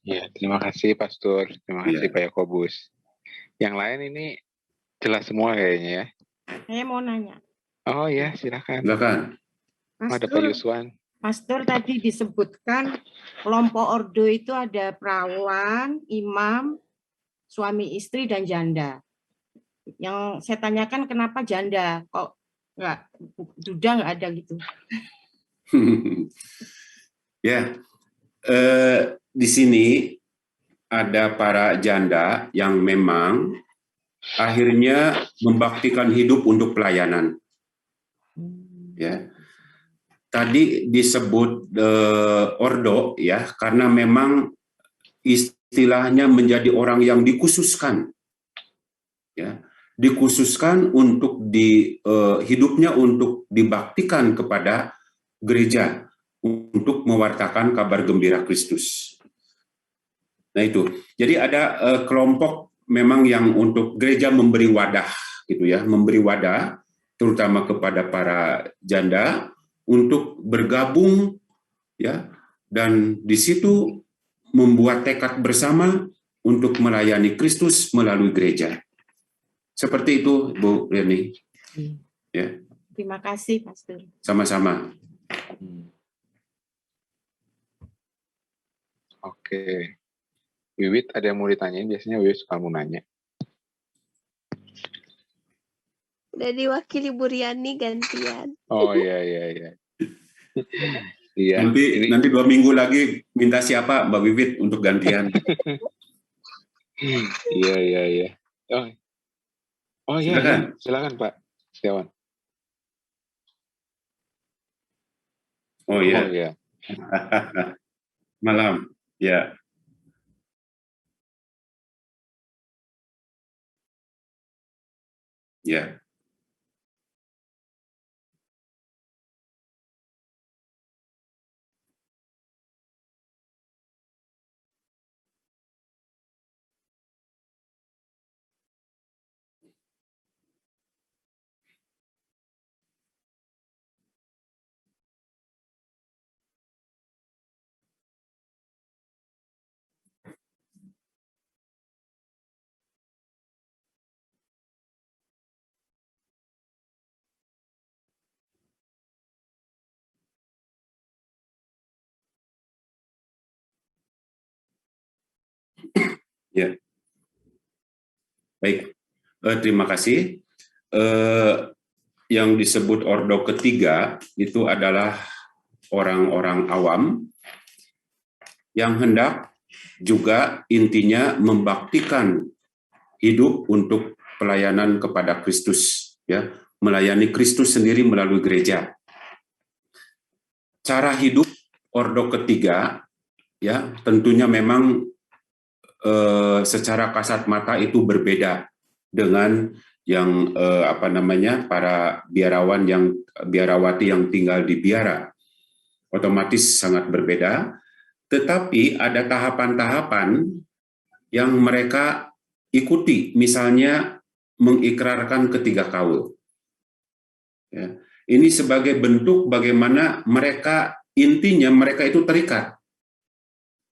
Ya, terima kasih Pastor, terima kasih Pak Yakobus. Yang lain ini jelas semua kayaknya ya. Saya mau nanya. Oh ya, silakan. Silakan. Ada Pak Yuswan. Pastor tadi disebutkan kelompok ordo itu ada perawan, imam, suami istri, dan janda. Yang saya tanyakan kenapa janda? Kok duda nggak ada gitu? Ya, di sini ada para janda yang memang akhirnya membaktikan hidup untuk pelayanan. Ya, tadi disebut ordo ya, karena memang istilahnya menjadi orang yang dikhususkan, ya, dikhususkan untuk hidupnya untuk dibaktikan kepada gereja untuk mewartakan kabar gembira Kristus. Nah itu, jadi ada kelompok memang yang untuk gereja memberi wadah, gitu ya, memberi wadah, terutama kepada para janda untuk bergabung, ya, dan di situ membuat tekad bersama untuk melayani Kristus melalui gereja. Seperti itu, Bu Reni. Ya. Terima kasih, Pastor. Sama-sama. Oke. Wiwit, ada yang mau ditanyain? Biasanya Wiwit suka mau nanya. Udah diwakili Bu Riani gantian. Oh iya. Iya. Nanti 2 minggu lagi minta siapa Mbak Wiwit untuk gantian. Iya. Oh iya, silakan Pak Setiawan. Oh iya. Malam, ya. Ya. Ya. Baik. Terima kasih. Yang disebut ordo ketiga itu adalah orang-orang awam yang hendak juga intinya membaktikan hidup untuk pelayanan kepada Kristus, ya, melayani Kristus sendiri melalui gereja. Cara hidup ordo ketiga, ya, tentunya memang secara kasat mata itu berbeda dengan yang para biarawati yang tinggal di biara. Otomatis sangat berbeda, tetapi ada tahapan-tahapan yang mereka ikuti, misalnya mengikrarkan ketiga kaul. Ya. Ini sebagai bentuk bagaimana intinya mereka itu terikat,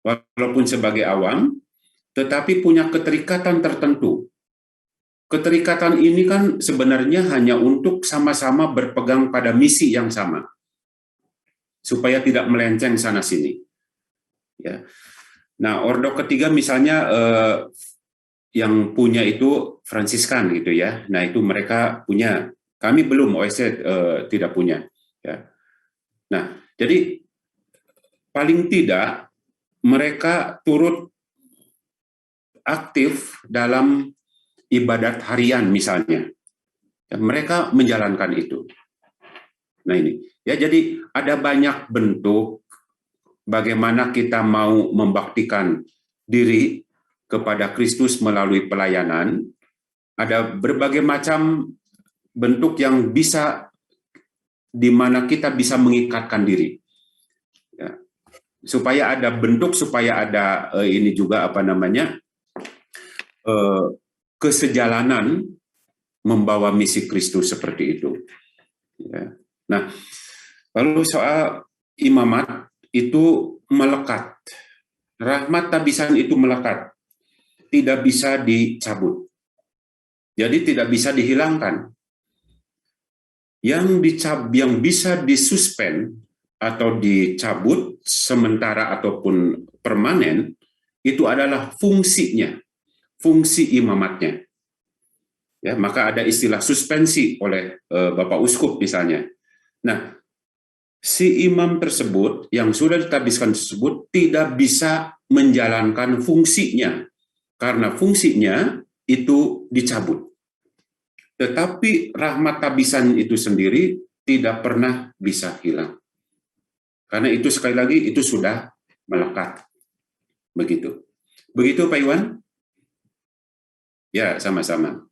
walaupun sebagai awam, tetapi punya keterikatan tertentu keterikatan ini kan sebenarnya hanya untuk sama-sama berpegang pada misi yang sama, supaya tidak melenceng sana-sini. Ya. Nah, ordo ketiga misalnya yang punya itu Fransiskan gitu ya. Nah, itu mereka punya. Kami belum, OSC tidak punya. Ya. Nah, jadi paling tidak mereka turut aktif dalam ibadat harian misalnya. Ya, mereka menjalankan itu. Nah ini, ya jadi ada banyak bentuk bagaimana kita mau membaktikan diri kepada Kristus melalui pelayanan. Ada berbagai macam bentuk yang bisa, di mana kita bisa mengikatkan diri. Ya. Supaya ada bentuk, supaya ada ini juga apa namanya, kesejalanan membawa misi Kristus seperti itu. Ya. Nah, lalu soal imamat itu melekat. Rahmat tabisan itu melekat. Tidak bisa dicabut. Jadi tidak bisa dihilangkan. Yang bisa disuspend atau dicabut sementara ataupun permanen itu adalah fungsinya, fungsi imamatnya. Ya, maka ada istilah suspensi oleh Bapak Uskup misalnya. Nah, si imam tersebut yang sudah ditabiskan tersebut tidak bisa menjalankan fungsinya karena fungsinya itu dicabut. Tetapi rahmat tabisan itu sendiri tidak pernah bisa hilang. Karena itu sekali lagi itu sudah melekat. Begitu. Begitu Pak Iwan? Ya, sama-sama.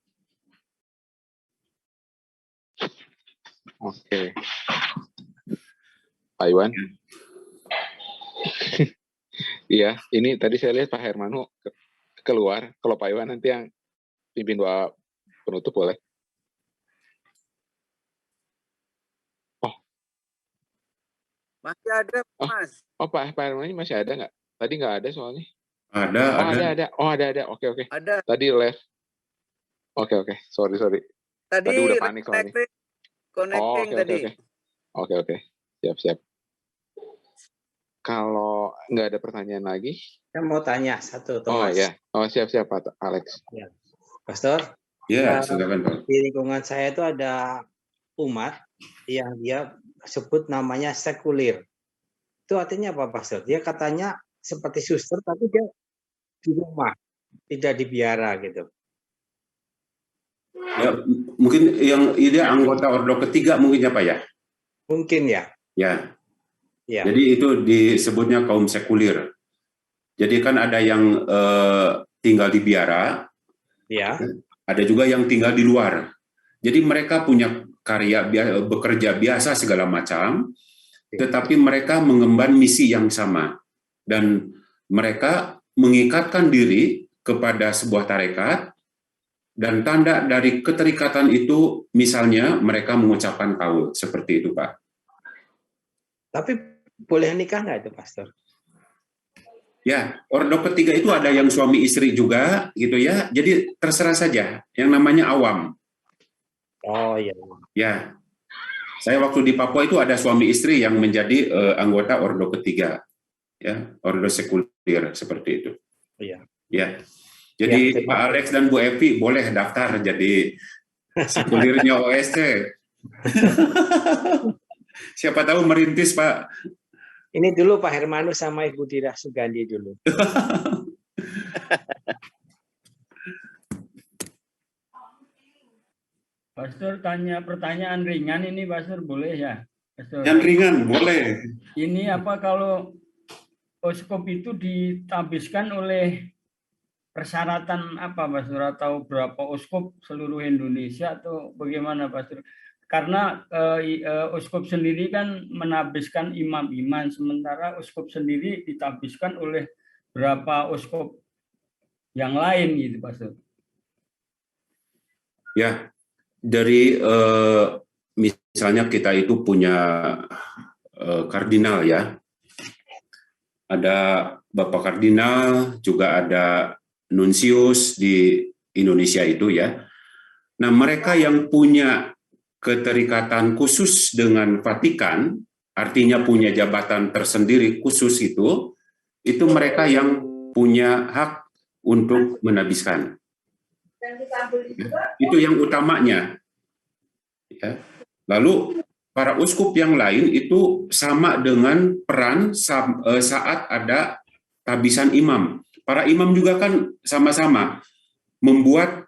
Oke. Pak Iwan? Iya, ini tadi saya lihat Pak Hermanu keluar. Kalau Pak Iwan nanti yang pimpin doa penutup boleh. Masih ada, Mas. Pak Hermanu masih ada nggak? Tadi nggak ada soalnya. Ada. Ada. Oke. Ada. Tadi left. Oke. Sorry. Tadi udah panik soalnya. Connecting tadi. Oke. Siap. Kalau nggak ada pertanyaan lagi. Saya mau tanya satu, Thomas. Ya. Siap Pak Alex. Ya. Pastor? Ya, silakan Pak. Di lingkungan saya itu ada umat yang dia sebut namanya sekuler. Itu artinya apa, Pastor? Dia katanya seperti suster, tapi dia di rumah, tidak di biara gitu. Ya, mungkin yang ide anggota ordo ketiga mungkin apa ya? Mungkin ya. Ya. Ya. Jadi itu disebutnya kaum sekuler. Jadi kan ada yang tinggal di biara, Ya. ada juga yang tinggal di luar. Jadi mereka punya karya, bekerja biasa segala macam, tetapi mereka mengemban misi yang sama. Dan mereka mengikatkan diri kepada sebuah tarekat, dan tanda dari keterikatan itu misalnya mereka mengucapkan kaul, seperti itu Pak. Tapi boleh nikah nggak itu, Pastor? Ya, ordo ketiga itu ada yang suami istri juga, gitu ya. Jadi terserah saja, yang namanya awam. Oh iya. Ya, saya waktu di Papua itu ada suami istri yang menjadi anggota ordo ketiga, ya, ordo sekuler seperti itu. Iya. Ya, jadi Ya, Pak Alex dan Bu Evi boleh daftar jadi sekulirnya OSC. Siapa tahu merintis Pak. Ini dulu Pak Hermanus sama Ibu Dira Sugandi dulu. Pastor tanya pertanyaan ringan ini, Pastor, boleh ya? Pastor. Yang ringan boleh. Ini apa kalau Uskup itu ditabiskan oleh persyaratan apa, Pastor? Atau berapa uskup seluruh Indonesia atau bagaimana, Pastor? Karena uskup sendiri kan menabiskan imam-imam, sementara uskup sendiri ditabiskan oleh berapa uskup yang lain gitu, Pastor. Ya, dari misalnya kita itu punya kardinal ya. Ada Bapak Kardinal, juga ada nunsius di Indonesia itu ya. Nah, mereka yang punya keterikatan khusus dengan Vatikan, artinya punya jabatan tersendiri khusus itu mereka yang punya hak untuk menabiskan. Itu yang utamanya. Ya. Lalu para uskup yang lain itu sama dengan peran saat ada tabisan imam. Para imam juga kan sama-sama membuat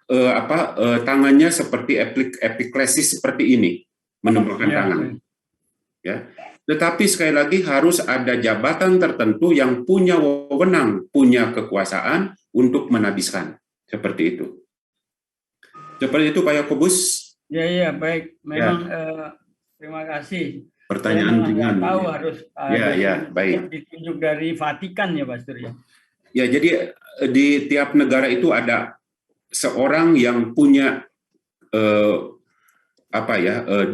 tangannya seperti epiklesis seperti ini, menempelkan tangan. Ya. Tetapi sekali lagi harus ada jabatan tertentu yang punya wewenang, punya kekuasaan untuk menabiskan. Seperti itu. Seperti itu Pak Yakobus. Ya, baik. Memang terima kasih. Pertanyaan ringan. Tahu harus baik. Ditunjuk dari Vatikan ya, Pastor ya. Ya, jadi di tiap negara itu ada seorang yang punya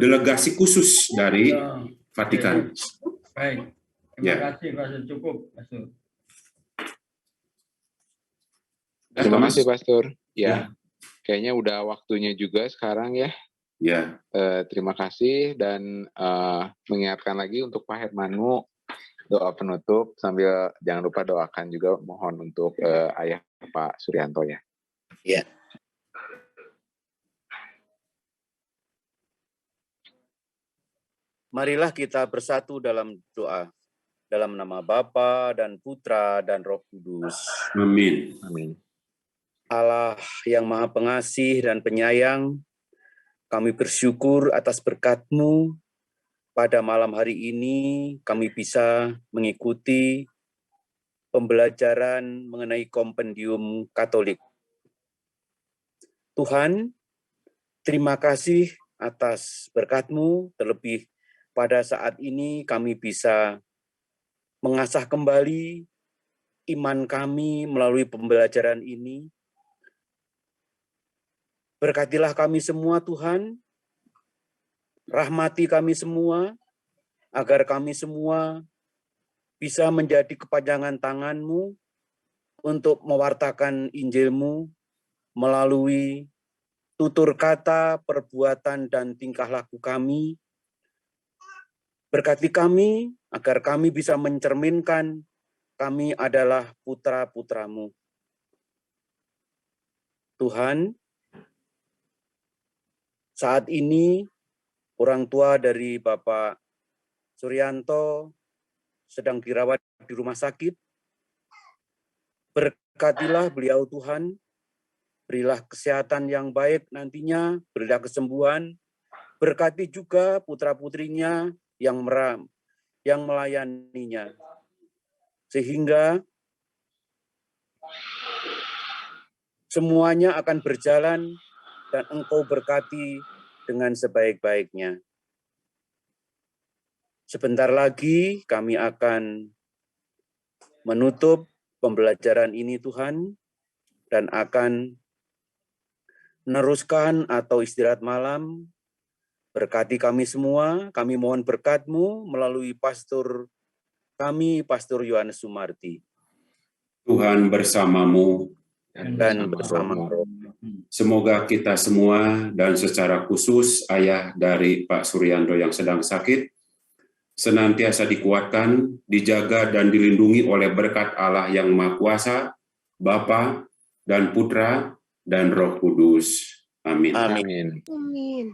delegasi khusus dari Vatikan. Baik. Terima kasih, Pastor. Cukup, Pastor. Terima kasih, Pastor. Ya. Kayaknya udah waktunya juga sekarang ya. Ya. Terima kasih dan mengingatkan lagi untuk Pak Hermanu doa penutup sambil jangan lupa doakan juga mohon untuk ayah Pak Suryanto ya. Ya. Marilah kita bersatu dalam doa. Dalam nama Bapa dan Putra dan Roh Kudus. Amin. Amin. Allah yang Maha Pengasih dan Penyayang, kami bersyukur atas berkat-Mu. Pada malam hari ini kami bisa mengikuti pembelajaran mengenai kompendium Katolik. Tuhan, terima kasih atas berkat-Mu, terlebih pada saat ini kami bisa mengasah kembali iman kami melalui pembelajaran ini. Berkatilah kami semua Tuhan, rahmati kami semua, agar kami semua bisa menjadi kepanjangan tangan-Mu untuk mewartakan Injil-Mu melalui tutur kata, perbuatan, dan tingkah laku kami. Berkati kami, agar kami bisa mencerminkan kami adalah putra-putra-Mu. Tuhan, saat ini orang tua dari Bapak Suryanto sedang dirawat di rumah sakit. Berkatilah beliau Tuhan, berilah kesehatan yang baik nantinya, berilah kesembuhan. Berkati juga putra-putrinya yang melayaninya. Sehingga semuanya akan berjalan dan Engkau berkati dengan sebaik-baiknya. Sebentar lagi kami akan menutup pembelajaran ini Tuhan, dan akan meneruskan atau istirahat malam. Berkati kami semua, kami mohon berkat-Mu melalui pastor kami, Pastor Yohanes Sumarti. Tuhan bersamamu dan bersama roh. Semoga kita semua dan secara khusus ayah dari Pak Suryanto yang sedang sakit senantiasa dikuatkan, dijaga dan dilindungi oleh berkat Allah yang Maha Kuasa, Bapa dan Putra dan Roh Kudus. Amin. Amin. Amin.